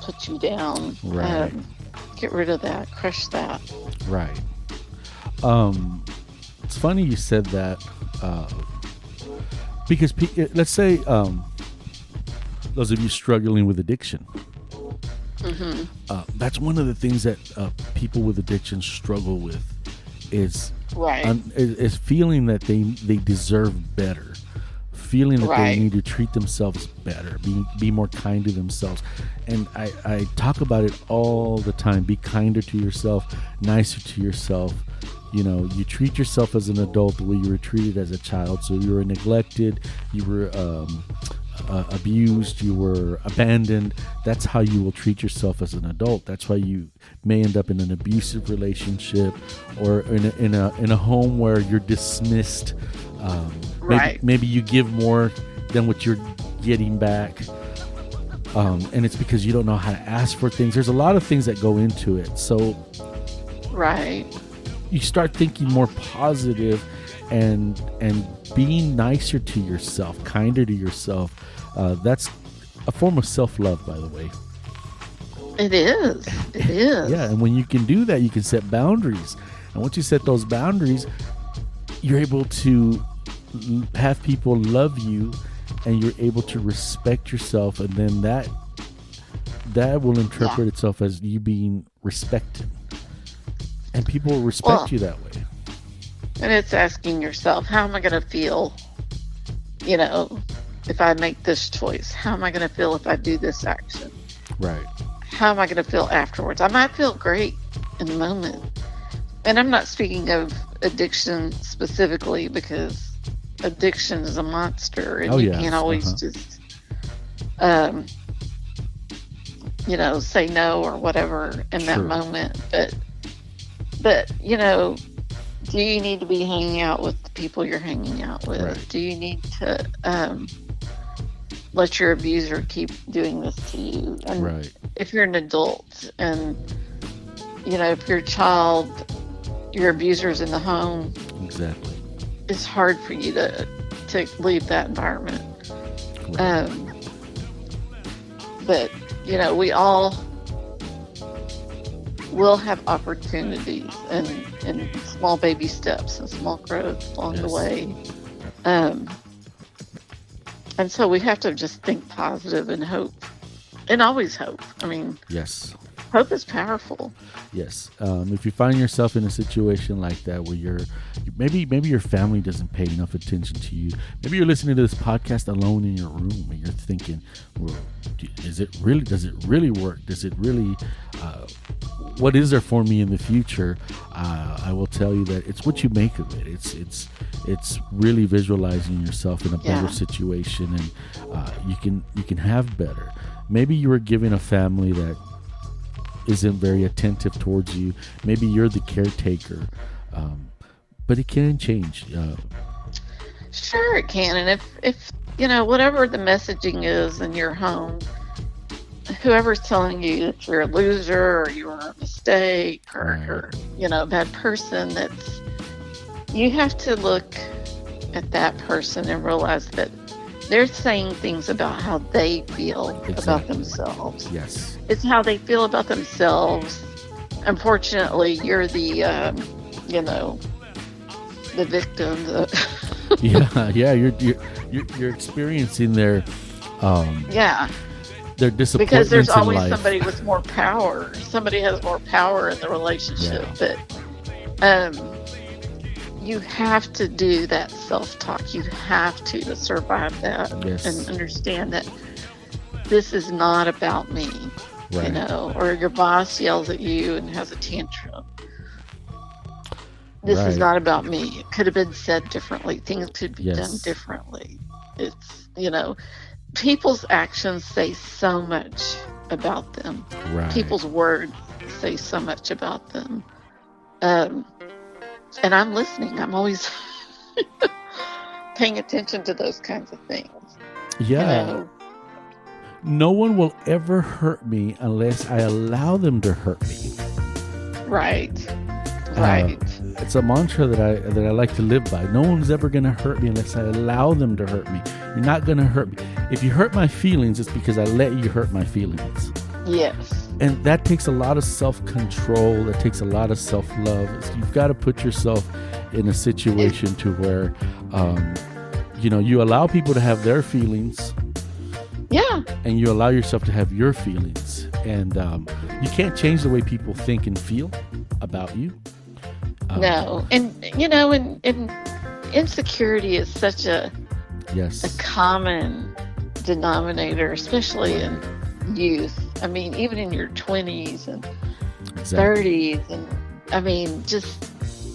put you down. Right. Get rid of that, crush that. Right. It's funny you said that, because let's say, those of you struggling with addiction, that's one of the things that people with addiction struggle with is Right. is feeling that they deserve better, feeling that they Right. need to treat themselves better, be more kind to themselves. And I talk about it all the time. Be kinder to yourself, nicer to yourself. You know, you treat yourself as an adult the way you were treated as a child. So you were neglected, you were abused, you were abandoned. That's how you will treat yourself as an adult. That's why you may end up in an abusive relationship or in a home where you're dismissed. Right. Maybe you give more than what you're getting back. And it's because you don't know how to ask for things. There's a lot of things that go into it. So Right. you start thinking more positive and being nicer to yourself, kinder to yourself. That's a form of self-love, by the way. It is. It is. Yeah, and when you can do that, you can set boundaries. And once you set those boundaries, you're able to have people love you, and you're able to respect yourself, and then that will interpret itself as you being respected. And people will respect you that way. And it's asking yourself, how am I going to feel, you know, if I make this choice? How am I going to feel if I do this action? Right. How am I going to feel afterwards? I might feel great in the moment. And I'm not speaking of addiction specifically, because addiction is a monster, and you can't always just, you know, say no or whatever in that moment. But, you know, do you need to be hanging out with the people you're hanging out with? Right. Do you need to let your abuser keep doing this to you? And Right. if you're an adult and, you know, if your child, your abuser's in the home, Exactly. it's hard for you to leave that environment. Right. But, you know, we all will have opportunities and small baby steps and small growth along the way. And so we have to just think positive and hope, and always hope. I mean, Yes. hope is powerful. Yes. If you find yourself in a situation like that where maybe your family doesn't pay enough attention to you, maybe you're listening to this podcast alone in your room and you're thinking, well, does it really work? Does it really, what is there for me in the future? I will tell you that it's what you make of it. It's really visualizing yourself in a better situation, and you can have better. Maybe you were given a family that isn't very attentive towards you. Maybe you're the caretaker, but it can change. Sure, it can. And if you know, whatever the messaging is in your home, whoever's telling you that you're a loser or you're a mistake or you know, a bad person, you have to look at that person and realize that they're saying things about how they feel about themselves. Yes. It's how they feel about themselves. Unfortunately, you're the, you know, the victim. You're experiencing their their disappointments because there's always in life. somebody with more power. Somebody has more power in the relationship, but you have to do that self-talk. You have to survive that and understand that this is not about me, you know, or your boss yells at you and has a tantrum. This is not about me. It could have been said differently. Things could be done differently. It's, you know, people's actions say so much about them. People's words say so much about them. And I'm listening. I'm always paying attention to those kinds of things. Yeah. You know? No one will ever hurt me unless I allow them to hurt me. Right. It's a mantra that I like to live by. No one's ever going to hurt me unless I allow them to hurt me. You're not going to hurt me. If you hurt my feelings, it's because I let you hurt my feelings. Yes. And that takes a lot of self-control. It takes a lot of self-love. You've got to put yourself in a situation to where, you allow people to have their feelings. Yeah. And you allow yourself to have your feelings. And you can't change the way people think and feel about you. No. And, and insecurity is such a common denominator, especially in youth. I mean, even in your 20s and 30s. And I mean, just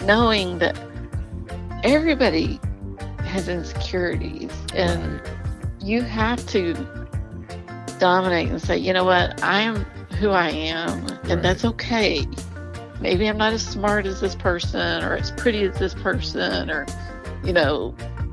knowing that everybody has insecurities, and you have to dominate and say, you know what, I am who I am, and that's okay. Maybe I'm not as smart as this person, or as pretty as this person, or,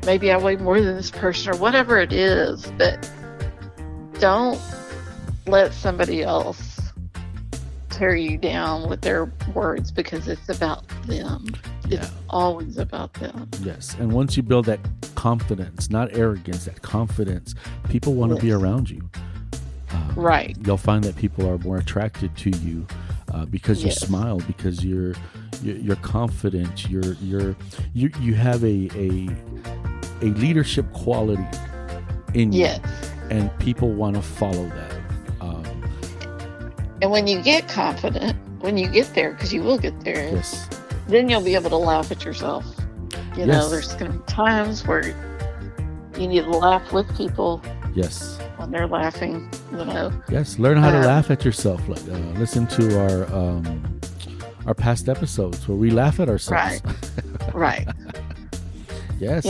maybe I weigh more than this person, or whatever it is, but don't let somebody else tear you down with their words, because it's about them. It's always about them. Yes. And once you build that confidence, not arrogance, that confidence, people want to be around you. Right. You'll find that people are more attracted to you because you smile, because you're confident, you have a leadership quality in you. And people want to follow that. And when you get confident, when you get there, because you will get there, then you'll be able to laugh at yourself. You know, there's going to be times where you need to laugh with people. Yes. When they're laughing, Yes, learn how to laugh at yourself. Listen to our past episodes where we laugh at ourselves. Right. Yes.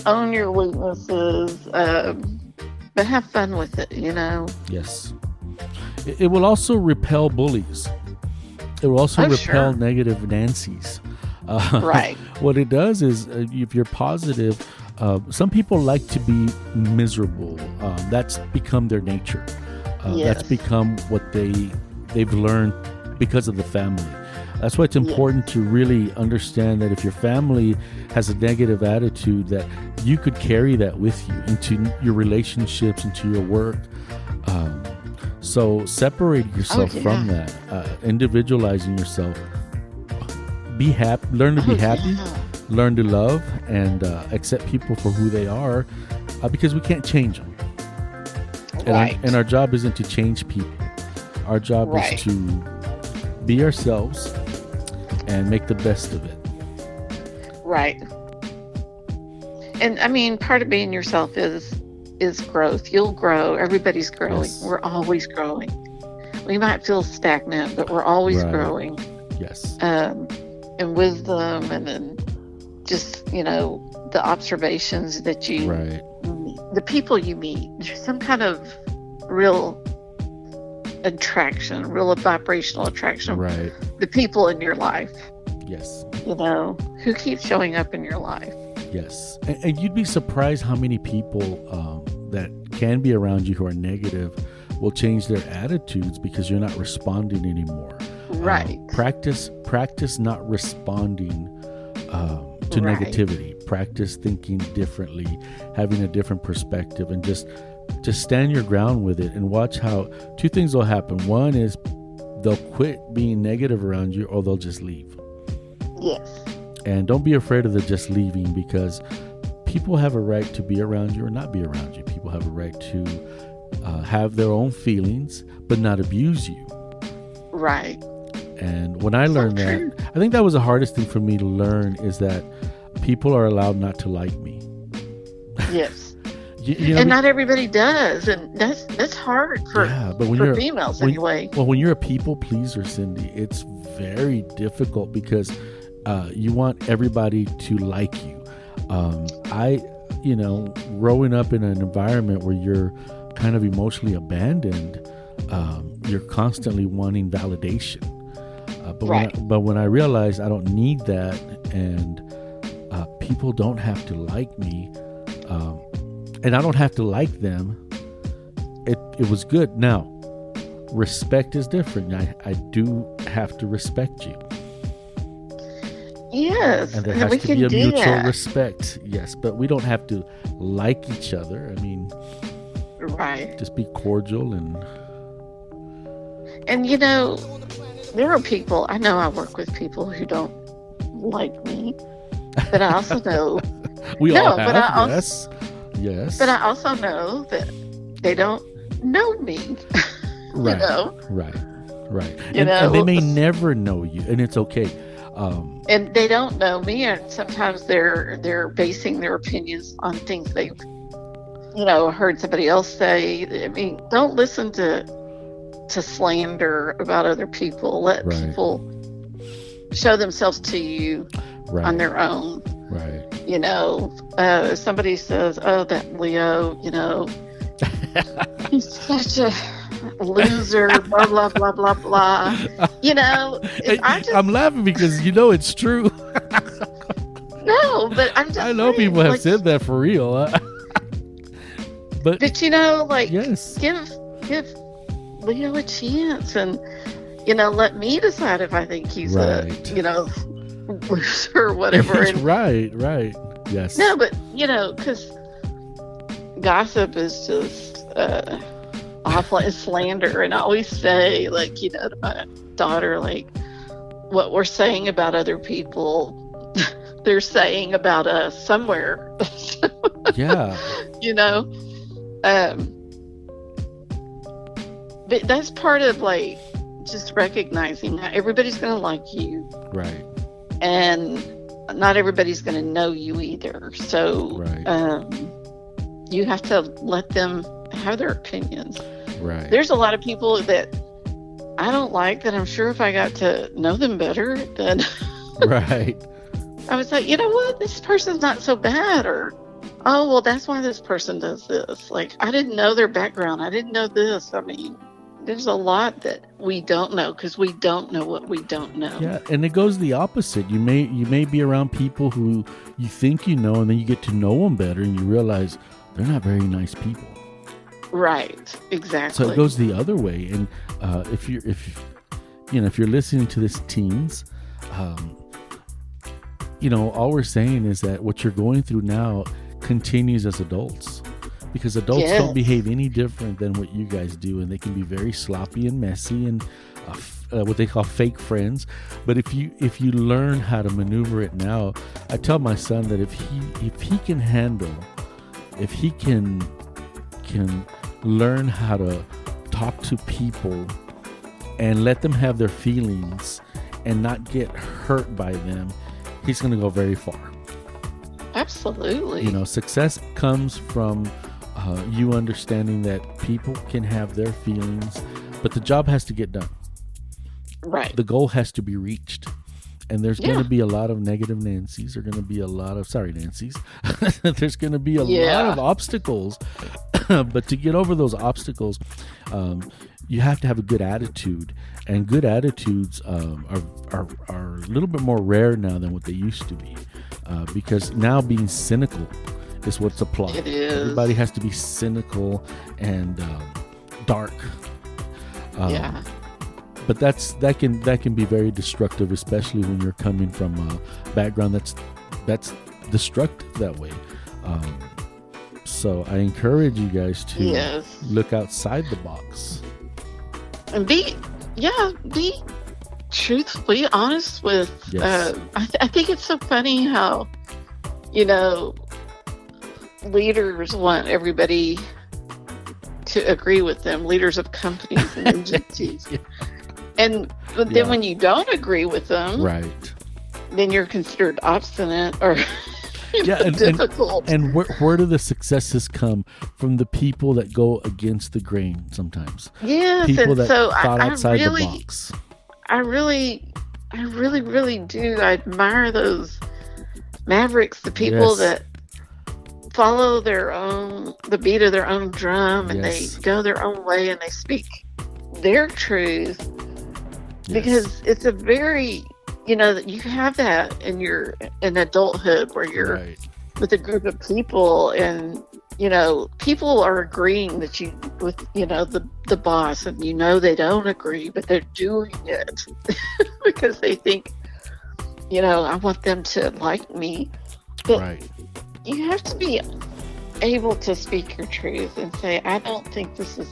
Own your weaknesses, but have fun with it, Yes. It will also repel bullies. It will also repel negative Nancys. Right. What it does is, if you're positive, some people like to be miserable. That's become their nature. That's become what they've learned because of the family. That's why it's important to really understand that if your family has a negative attitude, that you could carry that with you into your relationships, into your work. So separate yourself from that, individualizing yourself. Be happy, learn to be happy, learn to love, and accept people for who they are, because we can't change them. And our job isn't to change people. Our job is to be ourselves and make the best of it. Right. And I mean, part of being yourself is growth. You'll grow. Everybody's growing. Yes. We're always growing. We might feel stagnant, but we're always growing. Yes. And wisdom, and then just, the observations that you meet, the people you meet, there's some kind of real attraction, real vibrational attraction. Right. The people in your life. Yes. Who keeps showing up in your life. Yes. And you'd be surprised how many people that can be around you who are negative will change their attitudes because you're not responding anymore. Right. Practice not responding to negativity. Practice thinking differently, having a different perspective, and just stand your ground with it, and watch how two things will happen. One is they'll quit being negative around you, or they'll just leave. Yes. And don't be afraid of the just leaving, because people have a right to be around you or not be around you. People have a right to have their own feelings, but not abuse you. Right. And when I learned that, I think that was the hardest thing for me to learn, is that people are allowed not to like me. Yes. And not everybody does, and that's hard for females anyway. Well, when you're a people pleaser, Cindy, it's very difficult because you want everybody to like you. Growing up in an environment where you're kind of emotionally abandoned, you're constantly wanting validation. But when I realized I don't need that, and people don't have to like me, and I don't have to like them, it was good. Now, respect is different. I do have to respect you. Yes. And there has to be a mutual respect. Yes, but we don't have to like each other. I mean, Right. Just be cordial And you know, there are people, I know I work with people who don't like me, but I also know, we No, all but have. I Yes. Yes. but I also know that they don't know me. Right. You know? Right. Right. You And they know? may never know you, and it's okay. And they don't know me, and sometimes they're basing their opinions on things they've, heard somebody else say. I mean, don't listen to slander about other people. Let Right. people show themselves to you Right. on their own. Right. Somebody says, "Oh, that Leo, he's such a loser," blah blah blah blah blah. I'm laughing because it's true. No, but I'm just I know saying, people have said that for real. But Yes, yes, give Leo a chance, and let me decide if I think he's Right. a loser or whatever. And right. Yes. no, but because gossip is just awful, and slander. And I always say, to my daughter, what we're saying about other people, they're saying about us somewhere. Yeah. But that's part of just recognizing that everybody's going to like you, Right. and not everybody's going to know you either. So Right. you have to let them have their opinions. Right. There's a lot of people that I don't like, that I'm sure if I got to know them better, then Right. I was like, you know what, this person's not so bad, or, oh, well, that's why this person does this. I didn't know their background. I didn't know this. I mean, there's a lot that we don't know because we don't know what we don't know. Yeah, and it goes the opposite. You may be around people who you think and then you get to know them better, and you realize they're not very nice people. Right. Exactly. So it goes the other way. And if you're listening to this, teens, all we're saying is that what you're going through now continues as adults, because adults Yes. don't behave any different than what you guys do, and they can be very sloppy and messy and what they call fake friends. But if you learn how to maneuver it now, I tell my son that if he can learn how to talk to people and let them have their feelings and not get hurt by them, he's going to go very far. Absolutely. Success comes from you understanding that people can have their feelings, but the job has to get done. Right. The goal has to be reached. And there's going to be a lot of negative Nancys. There's going to be a lot of, sorry, Nancys. There's going to be a lot of obstacles. But to get over those obstacles, you have to have a good attitude. And good attitudes are a little bit more rare now than what they used to be. Because now being cynical is what's applied. It is. Everybody has to be cynical and dark. Yeah. But that can be very destructive, especially when you're coming from a background that's destructive that way. So I encourage you guys to look outside the box and be truthfully honest with. Yes. I think it's so funny how leaders want everybody to agree with them. Leaders of companies and agencies. But then when you don't agree with them, right, then you're considered obstinate or difficult. And where do the successes come? From the people that go against the grain sometimes. Yes, people and that so thought outside really, the box. I really do. I admire those mavericks, the people that follow the beat of their own drum, and they go their own way, and they speak their truth. Because it's a very, you have that in adulthood where you're with a group of people, and people are agreeing that with the boss, and they don't agree, but they're doing it because they think I want them to like me. But you have to be able to speak your truth and say, I don't think this is